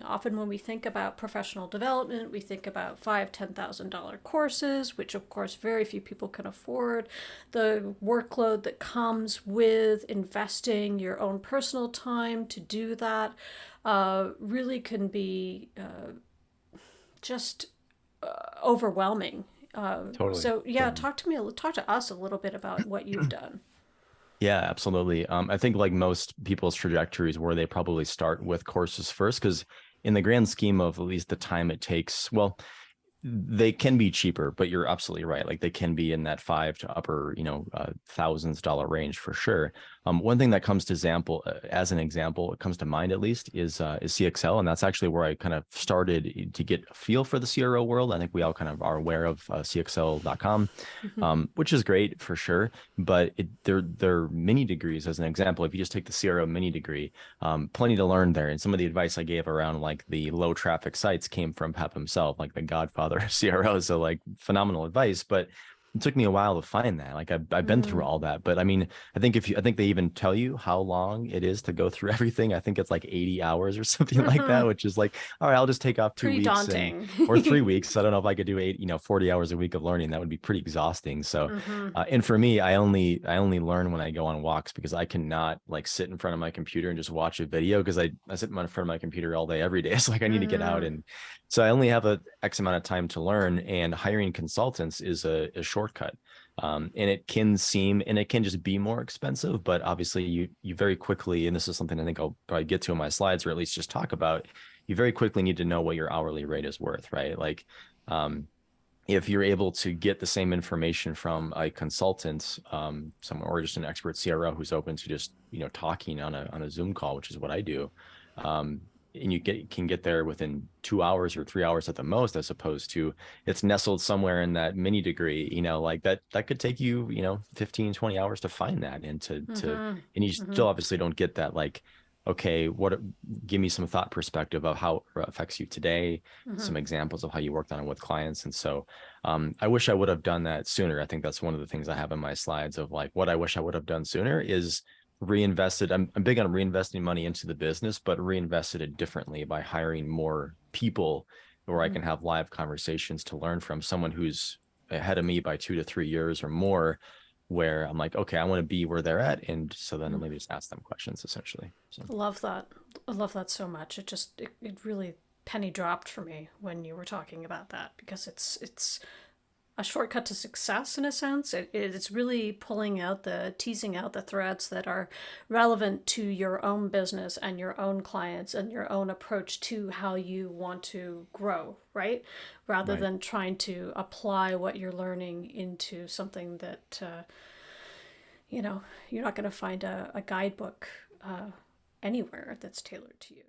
Often when we think about professional development, we think about $5,000, $10,000 courses, which of course very few people can afford. The workload that comes with investing your own personal time to do that really can be just overwhelming. Totally. So yeah, Totally. talk to us a little bit about what you've done. Yeah, absolutely. I think like most people's trajectories where they probably start with courses first, because in the grand scheme of at least the time it takes, well, they can be cheaper, but you're absolutely right. Like they can be in that five to upper, thousands dollar range for sure. One thing that comes to example, as an example, it comes to mind at least is CXL, and that's actually where I kind of started to get a feel for the CRO world. I think we all kind of are aware of CXL.com, which is great for sure. But they're mini degrees. As an example, if you just take the CRO mini degree, plenty to learn there. And some of the advice I gave around like the low traffic sites came from Pep himself, like the godfather of CRO. So like phenomenal advice, but it took me a while to find that. Like I've been through Mm, all that, but I mean, I think they even tell you how long it is to go through everything. I think it's like 80 hours or something like that, which is like, all right, I'll just take off two pretty weeks and daunting. or 3 weeks. I don't know if I could do 40 hours a week of learning. That would be pretty exhausting. So, Hmm. and for me, I only learn when I go on walks because I cannot like sit in front of my computer and just watch a video because I sit in front of my computer all day, every day. It's like I need to get out. Mm, And so I only have a X amount of time to learn, and hiring consultants is a shortcut. And it can seem, and it can just be more expensive, but obviously you very quickly, and this is something I think I'll probably get to in my slides, or at least just talk about, you very quickly need to know what your hourly rate is worth, right? Like, if you're able to get the same information from a consultant, someone, or just an expert CRO who's open to just talking on a Zoom call, which is what I do, um, and can get there within 2 hours or 3 hours at the most, as opposed to it's nestled somewhere in that mini degree, like that could take you 15, 20 hours to find that, and hmm and you hmm still obviously don't get that, like, okay, give me some thought perspective of how it affects you today, hmm some examples of how you worked on it with clients. And so I wish I would have done that sooner. I think that's one of the things I have in my slides of like what I wish I would have done sooner is reinvested. I'm big on reinvesting money into the business, but reinvested it differently by hiring more people where I hmm can have live conversations to learn from someone who's ahead of me by 2 to 3 years or more, where I'm like, okay, I want to be where they're at. And so then I'll maybe just ask them questions essentially. So. Love that. I love that so much. It really penny dropped for me when you were talking about that because it's a shortcut to success in a sense. It's really teasing out the threads that are relevant to your own business and your own clients and your own approach to how you want to grow, right? Rather Right. than trying to apply what you're learning into something that, you know, you're not going to find a guidebook anywhere that's tailored to you.